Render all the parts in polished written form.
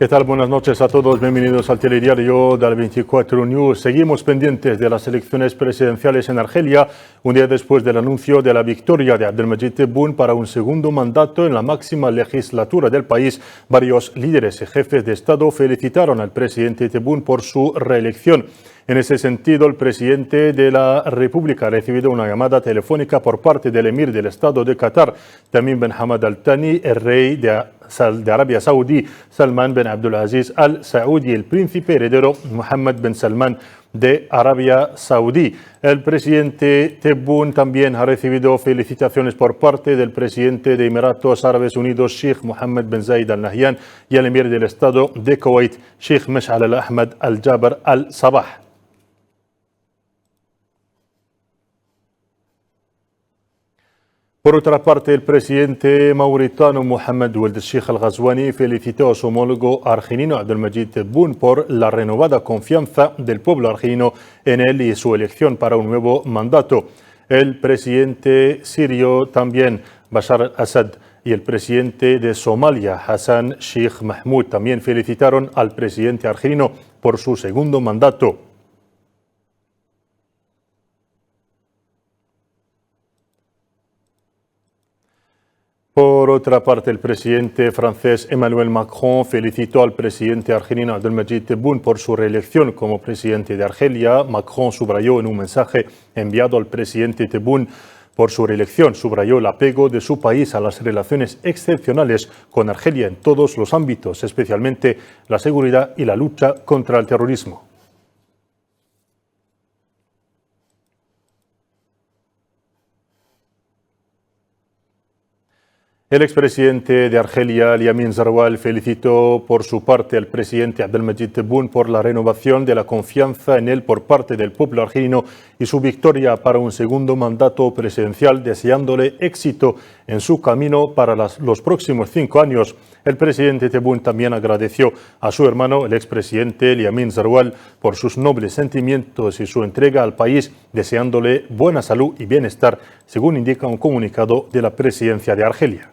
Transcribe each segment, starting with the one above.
¿Qué tal? Buenas noches a todos. Bienvenidos al telediario del 24 News. Seguimos pendientes de las elecciones presidenciales en Argelia, un día después del anuncio de la victoria de Abdelmadjid Tebboune para un segundo mandato en la máxima legislatura del país. Varios líderes y jefes de Estado felicitaron al presidente Tebboune por su reelección. En ese sentido, el presidente de la República ha recibido una llamada telefónica por parte del emir del Estado de Qatar, Tamim bin Hamad Al Thani, el rey de Arabia Saudí, Salman bin Abdulaziz Al Saud, y el príncipe heredero Mohammed bin Salman de Arabia Saudí. El presidente Tebboune también ha recibido felicitaciones por parte del presidente de Emiratos Árabes Unidos, Sheikh Mohammed bin Zayed Al Nahyan, y el emir del Estado de Kuwait, Sheikh Mash'al Al Ahmad Al Jaber Al Sabah. Por otra parte, el presidente mauritano Mohamed Ould Sheikh Al Ghazouani felicitó a su homólogo argelino Abdelmadjid Tebboune por la renovada confianza del pueblo argelino en él y su elección para un nuevo mandato. El presidente sirio también, Bashar al-Assad, y el presidente de Somalia, Hassan Sheikh Mahmoud, también felicitaron al presidente argelino por su segundo mandato. Por otra parte, el presidente francés Emmanuel Macron felicitó al presidente argelino Abdelmadjid Tebboune por su reelección como presidente de Argelia. Macron subrayó en un mensaje enviado al presidente Tebboune por su reelección, subrayó el apego de su país a las relaciones excepcionales con Argelia en todos los ámbitos, especialmente la seguridad y la lucha contra el terrorismo. El expresidente de Argelia, Yamin Zarwal, felicitó por su parte al presidente Abdelmadjid Tebboune por la renovación de la confianza en él por parte del pueblo argelino y su victoria para un segundo mandato presidencial, deseándole éxito en su camino para los próximos 5 años. El presidente Tebboune también agradeció a su hermano, el expresidente Yamin Zarwal, por sus nobles sentimientos y su entrega al país, deseándole buena salud y bienestar, según indica un comunicado de la presidencia de Argelia.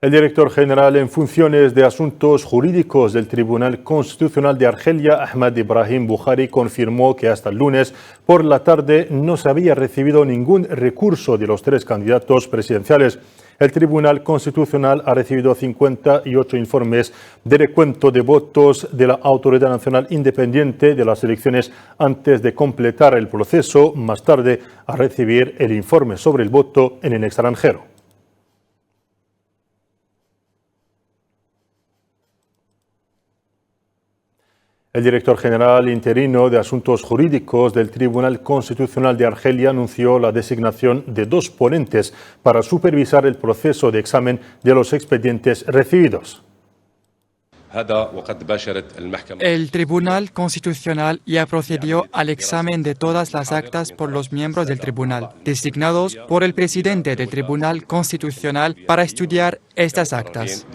El director general en funciones de Asuntos Jurídicos del Tribunal Constitucional de Argelia, Ahmad Ibrahim Bukhari, confirmó que hasta el lunes por la tarde no se había recibido ningún recurso de los 3 candidatos presidenciales. El Tribunal Constitucional ha recibido 58 informes de recuento de votos de la Autoridad Nacional Independiente de las elecciones antes de completar el proceso, más tarde a recibir el informe sobre el voto en el extranjero. El director general interino de Asuntos Jurídicos del Tribunal Constitucional de Argelia anunció la designación de 2 ponentes para supervisar el proceso de examen de los expedientes recibidos. El Tribunal Constitucional ya procedió al examen de todas las actas por los miembros del tribunal, designados por el presidente del Tribunal Constitucional para estudiar estas actas.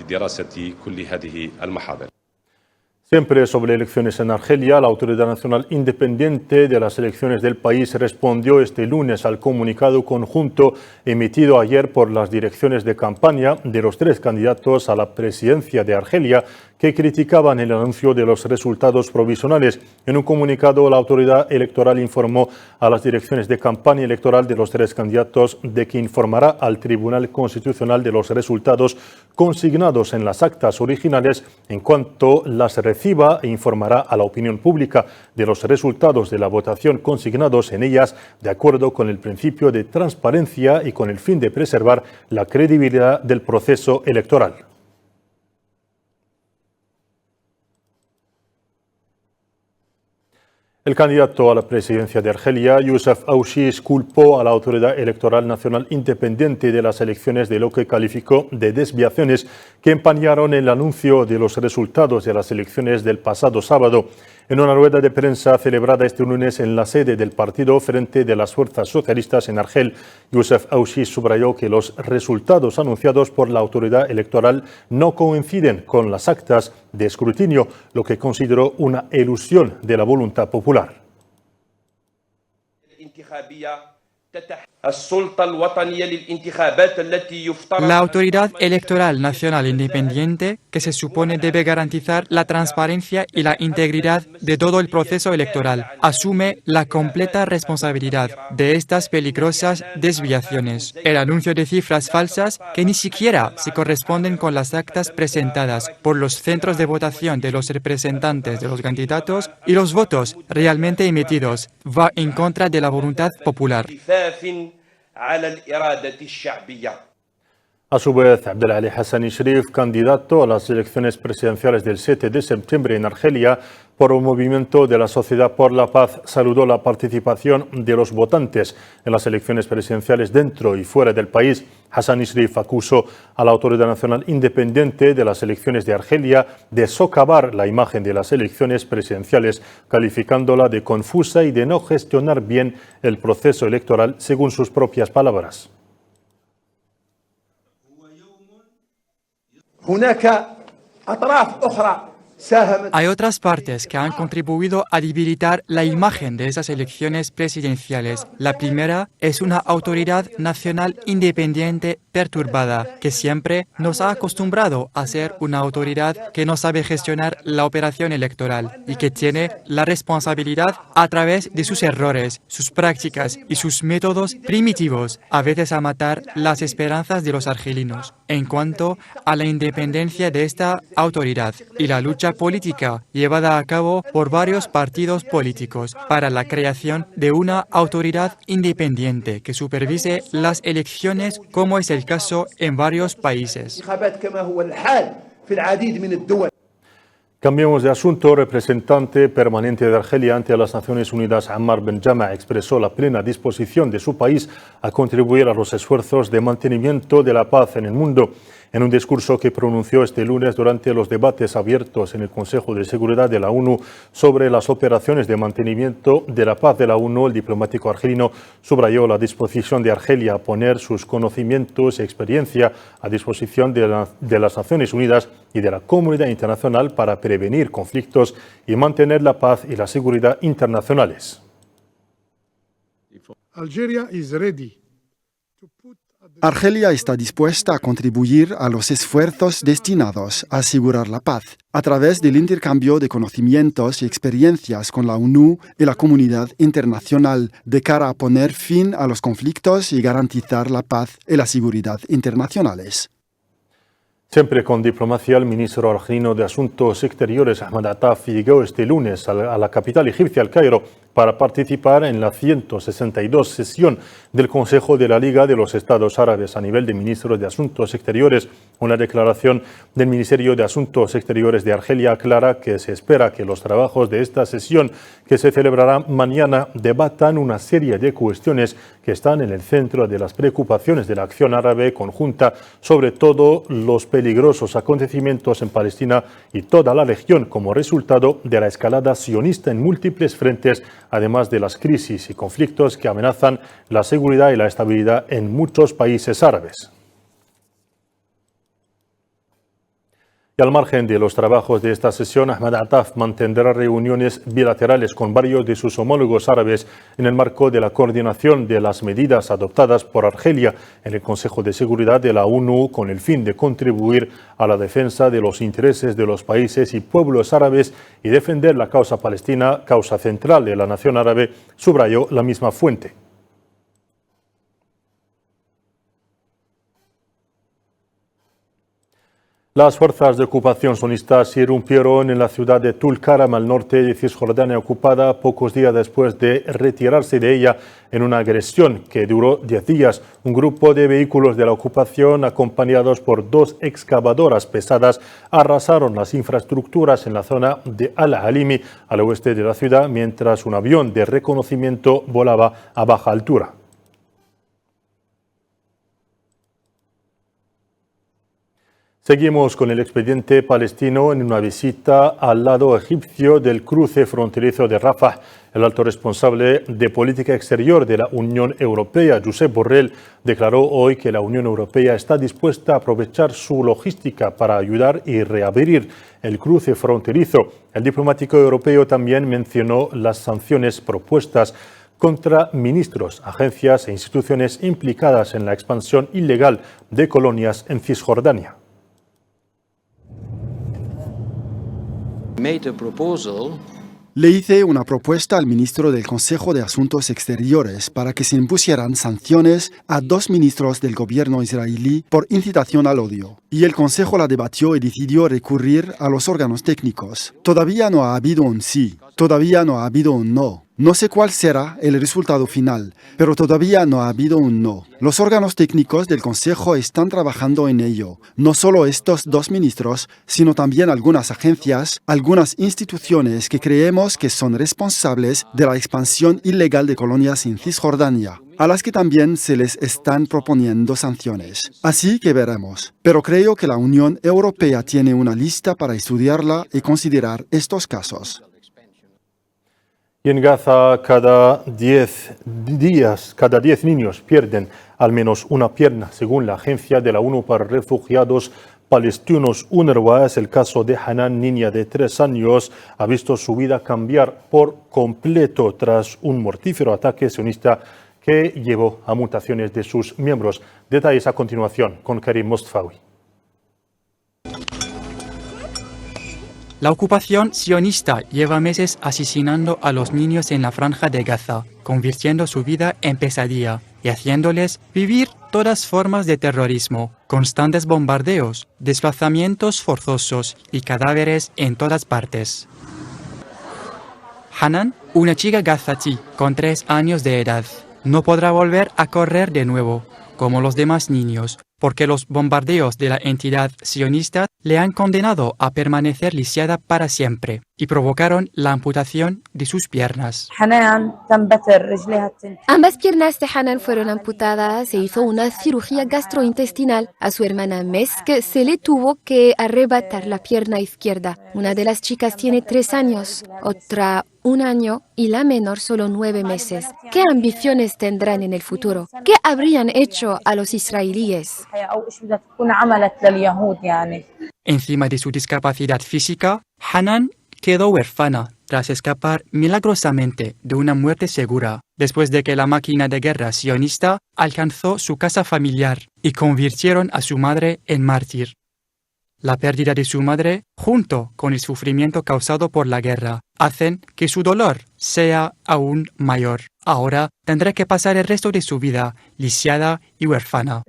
Siempre sobre elecciones en Argelia, la Autoridad Nacional Independiente de las Elecciones del país respondió este lunes al comunicado conjunto emitido ayer por las direcciones de campaña de los 3 candidatos a la presidencia de Argelia que criticaban el anuncio de los resultados provisionales. En un comunicado, la autoridad electoral informó a las direcciones de campaña electoral de los 3 candidatos de que informará al Tribunal Constitucional de los resultados consignados en las actas originales en cuanto las reciba e informará a la opinión pública de los resultados de la votación consignados en ellas de acuerdo con el principio de transparencia y con el fin de preservar la credibilidad del proceso electoral. El candidato a la presidencia de Argelia, Youssef Aouchiche, culpó a la Autoridad Electoral Nacional Independiente de las elecciones de lo que calificó de desviaciones que empañaron el anuncio de los resultados de las elecciones del pasado sábado. En una rueda de prensa celebrada este lunes en la sede del Partido Frente de las Fuerzas Socialistas en Argel, Youssef Aouchiche subrayó que los resultados anunciados por la autoridad electoral no coinciden con las actas de escrutinio, lo que consideró una elusión de la voluntad popular. La Autoridad Electoral Nacional Independiente, que se supone debe garantizar la transparencia y la integridad de todo el proceso electoral, asume la completa responsabilidad de estas peligrosas desviaciones. El anuncio de cifras falsas que ni siquiera se corresponden con las actas presentadas por los centros de votación de los representantes de los candidatos y los votos realmente emitidos va en contra de la voluntad popular. A su vez, Abdelali Hassani Shrif, candidato a las elecciones presidenciales del 7 de septiembre en Argelia por un movimiento de la Sociedad por la Paz, saludó la participación de los votantes en las elecciones presidenciales dentro y fuera del país. Hassani Shrif acusó a la Autoridad Nacional Independiente de las Elecciones de Argelia de socavar la imagen de las elecciones presidenciales, calificándola de confusa y de no gestionar bien el proceso electoral, según sus propias palabras. Hay otras partes que han contribuido a debilitar la imagen de esas elecciones presidenciales. La primera es una autoridad nacional independiente perturbada, que siempre nos ha acostumbrado a ser una autoridad que no sabe gestionar la operación electoral y que tiene la responsabilidad a través de sus errores, sus prácticas y sus métodos primitivos, a veces a matar las esperanzas de los argelinos. En cuanto a la independencia de esta autoridad y la lucha política llevada a cabo por varios partidos políticos para la creación de una autoridad independiente que supervise las elecciones, como es el caso en varios países. Cambiemos de asunto. Representante permanente de Argelia ante las Naciones Unidas, Ammar Benjama, expresó la plena disposición de su país a contribuir a los esfuerzos de mantenimiento de la paz en el mundo. En un discurso que pronunció este lunes durante los debates abiertos en el Consejo de Seguridad de la ONU sobre las operaciones de mantenimiento de la paz de la ONU, el diplomático argelino subrayó la disposición de Argelia a poner sus conocimientos y experiencia a disposición de las Naciones Unidas y de la comunidad internacional para prevenir conflictos y mantener la paz y la seguridad internacionales. Argelia está dispuesta a contribuir a los esfuerzos destinados a asegurar la paz a través del intercambio de conocimientos y experiencias con la ONU y la comunidad internacional de cara a poner fin a los conflictos y garantizar la paz y la seguridad internacionales. Siempre con diplomacia, el ministro argelino de Asuntos Exteriores, Ahmad Attaf, llegó este lunes a la capital egipcia, El Cairo, para participar en la 162 sesión del Consejo de la Liga de los Estados Árabes a nivel de ministros de Asuntos Exteriores. Una declaración del Ministerio de Asuntos Exteriores de Argelia aclara que se espera que los trabajos de esta sesión, que se celebrará mañana, debatan una serie de cuestiones que están en el centro de las preocupaciones de la acción árabe conjunta, sobre todo los peligrosos acontecimientos en Palestina y toda la región como resultado de la escalada sionista en múltiples frentes, además de las crisis y conflictos que amenazan la seguridad y la estabilidad en muchos países árabes. Y al margen de los trabajos de esta sesión, Ahmad Attaf mantendrá reuniones bilaterales con varios de sus homólogos árabes en el marco de la coordinación de las medidas adoptadas por Argelia en el Consejo de Seguridad de la ONU con el fin de contribuir a la defensa de los intereses de los países y pueblos árabes y defender la causa palestina, causa central de la nación árabe, subrayó la misma fuente. Las fuerzas de ocupación sionistas irrumpieron en la ciudad de Tulkaram, al norte de Cisjordania ocupada, pocos días después de retirarse de ella en una agresión que duró 10 días. Un grupo de vehículos de la ocupación, acompañados por 2 excavadoras pesadas, arrasaron las infraestructuras en la zona de Al-Alimi, al oeste de la ciudad, mientras un avión de reconocimiento volaba a baja altura. Seguimos con el expediente palestino en una visita al lado egipcio del cruce fronterizo de Rafah. El alto responsable de política exterior de la Unión Europea, Josep Borrell, declaró hoy que la Unión Europea está dispuesta a aprovechar su logística para ayudar y reabrir el cruce fronterizo. El diplomático europeo también mencionó las sanciones propuestas contra ministros, agencias e instituciones implicadas en la expansión ilegal de colonias en Cisjordania. Le hice una propuesta al ministro del Consejo de Asuntos Exteriores para que se impusieran sanciones a 2 ministros del gobierno israelí por incitación al odio. Y el Consejo la debatió y decidió recurrir a los órganos técnicos. Todavía no ha habido un sí, todavía no ha habido un no. No sé cuál será el resultado final, pero todavía no ha habido un no. Los órganos técnicos del Consejo están trabajando en ello. No solo estos 2 ministros, sino también algunas agencias, algunas instituciones que creemos que son responsables de la expansión ilegal de colonias en Cisjordania, a las que también se les están proponiendo sanciones. Así que veremos. Pero creo que la Unión Europea tiene una lista para estudiarla y considerar estos casos. Y en Gaza, cada 10 niños pierden al menos una pierna, según la Agencia de la ONU para Refugiados Palestinos, UNRWA. Es el caso de Hanan, niña de 3 años, ha visto su vida cambiar por completo tras un mortífero ataque sionista que llevó a mutaciones de sus miembros. Detalles a continuación con Karim Mostfawi. La ocupación sionista lleva meses asesinando a los niños en la franja de Gaza, convirtiendo su vida en pesadilla y haciéndoles vivir todas formas de terrorismo, constantes bombardeos, desplazamientos forzosos y cadáveres en todas partes. Hanan, una chica gazatí con 3 años de edad, no podrá volver a correr de nuevo, como los demás niños, porque los bombardeos de la entidad sionista le han condenado a permanecer lisiada para siempre y provocaron la amputación de sus piernas. Ambas piernas de Hanan fueron amputadas e hizo una cirugía gastrointestinal. A su hermana Mesk se le tuvo que arrebatar la pierna izquierda. Una de las chicas tiene 3 años, otra 1 año y la menor solo 9 meses. ¿Qué ambiciones tendrán en el futuro? ¿Qué habrían hecho a los israelíes? Encima de su discapacidad física, Hanan quedó huérfana tras escapar milagrosamente de una muerte segura, después de que la máquina de guerra sionista alcanzó su casa familiar y convirtieron a su madre en mártir. La pérdida de su madre, junto con el sufrimiento causado por la guerra, hacen que su dolor sea aún mayor. Ahora tendrá que pasar el resto de su vida lisiada y huérfana.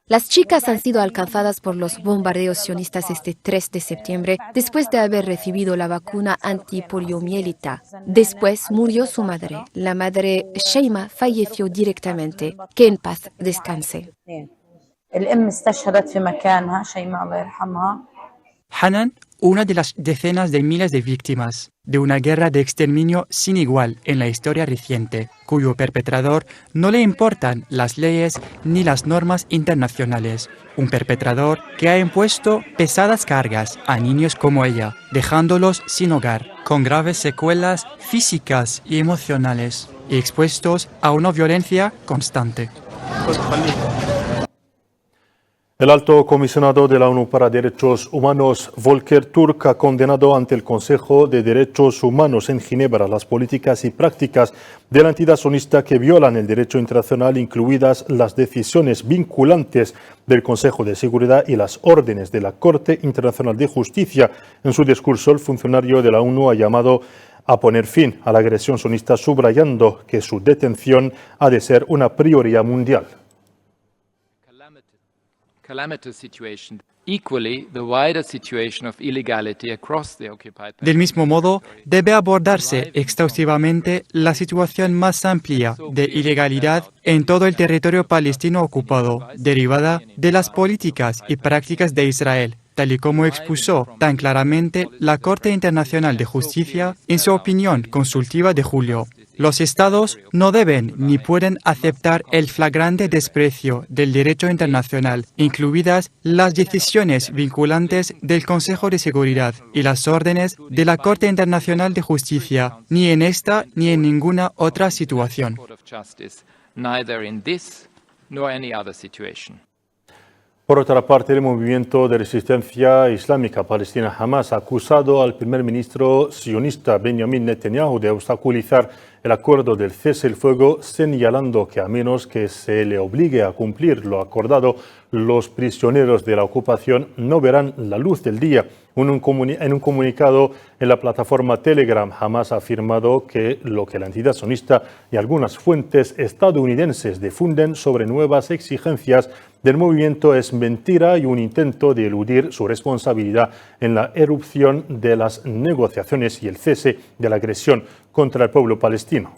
Las chicas han sido alcanzadas por los bombardeos sionistas este 3 de septiembre, después de haber recibido la vacuna antipoliomielita. Después murió su madre. La madre Sheima falleció directamente. Que en paz descanse. Hanan, una de las decenas de miles de víctimas de una guerra de exterminio sin igual en la historia reciente, cuyo perpetrador no le importan las leyes ni las normas internacionales. Un perpetrador que ha impuesto pesadas cargas a niños como ella, dejándolos sin hogar, con graves secuelas físicas y emocionales, y expuestos a una violencia constante. El alto comisionado de la ONU para Derechos Humanos, Volker Turk, ha condenado ante el Consejo de Derechos Humanos en Ginebra las políticas y prácticas de la entidad sionista que violan el derecho internacional, incluidas las decisiones vinculantes del Consejo de Seguridad y las órdenes de la Corte Internacional de Justicia. En su discurso, el funcionario de la ONU ha llamado a poner fin a la agresión sionista, subrayando que su detención ha de ser una prioridad mundial. Del mismo modo, debe abordarse exhaustivamente la situación más amplia de ilegalidad en todo el territorio palestino ocupado, derivada de las políticas y prácticas de Israel, tal y como expuso tan claramente la Corte Internacional de Justicia en su opinión consultiva de julio. Los Estados no deben ni pueden aceptar el flagrante desprecio del derecho internacional, incluidas las decisiones vinculantes del Consejo de Seguridad y las órdenes de la Corte Internacional de Justicia, ni en esta ni en ninguna otra situación. Por otra parte, el movimiento de resistencia islámica palestina Hamas ha acusado al primer ministro sionista Benjamin Netanyahu de obstaculizar el acuerdo del cese el fuego, señalando que a menos que se le obligue a cumplir lo acordado, los prisioneros de la ocupación no verán la luz del día. En un comunicado en la plataforma Telegram, Hamas ha afirmado que lo que la entidad sionista y algunas fuentes estadounidenses difunden sobre nuevas exigencias del movimiento es mentira y un intento de eludir su responsabilidad en la erupción de las negociaciones y el cese de la agresión contra el pueblo palestino.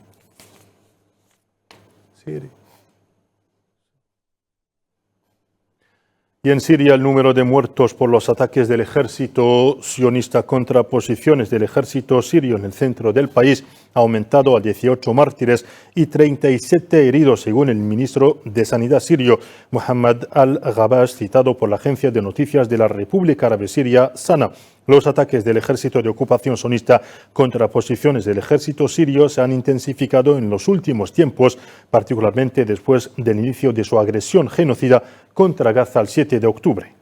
Y en Siria el número de muertos por los ataques del ejército sionista contra posiciones del ejército sirio en el centro del país ha aumentado a 18 mártires y 37 heridos, según el ministro de Sanidad sirio, Mohammad al-Ghabash, citado por la agencia de noticias de la República Árabe Siria, SANA. Los ataques del ejército de ocupación sionista contra posiciones del ejército sirio se han intensificado en los últimos tiempos, particularmente después del inicio de su agresión genocida contra Gaza el 7 de octubre.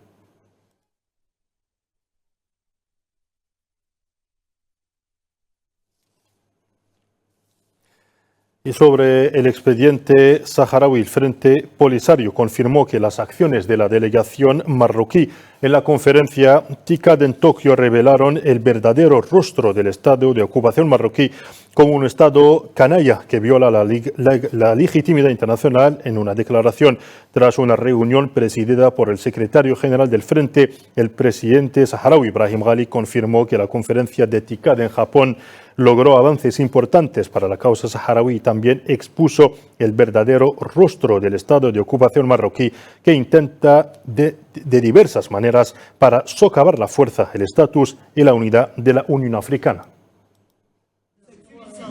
Y sobre el expediente saharaui, el Frente Polisario confirmó que las acciones de la delegación marroquí en la conferencia TICAD en Tokio revelaron el verdadero rostro del Estado de ocupación marroquí como un Estado canalla que viola la legitimidad internacional. En una declaración tras una reunión presidida por el secretario general del Frente, el presidente saharaui Brahim Ghali confirmó que la conferencia de TICAD en Japón logró avances importantes para la causa saharaui y también expuso el verdadero rostro del Estado de ocupación marroquí que intenta de diversas maneras para socavar la fuerza, el estatus y la unidad de la Unión Africana.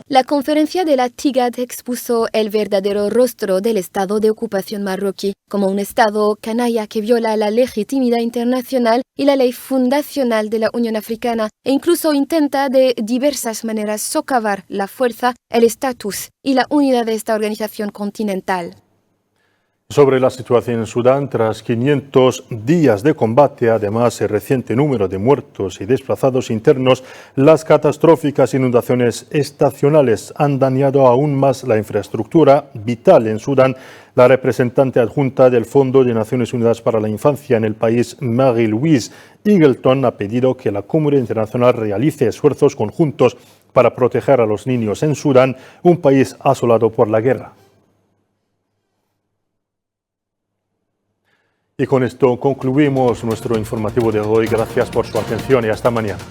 La conferencia de la TICAD expuso el verdadero rostro del Estado de ocupación marroquí como un Estado canalla que viola la legitimidad internacional y la ley fundacional de la Unión Africana e incluso intenta de diversas maneras socavar la fuerza, el estatus y la unidad de esta organización continental. Sobre la situación en Sudán, tras 500 días de combate, además el reciente número de muertos y desplazados internos, las catastróficas inundaciones estacionales han dañado aún más la infraestructura vital en Sudán. La representante adjunta del Fondo de Naciones Unidas para la Infancia en el país, Marie-Louise Eagleton, ha pedido que la comunidad internacional realice esfuerzos conjuntos para proteger a los niños en Sudán, un país asolado por la guerra. Y con esto concluimos nuestro informativo de hoy. Gracias por su atención y hasta mañana.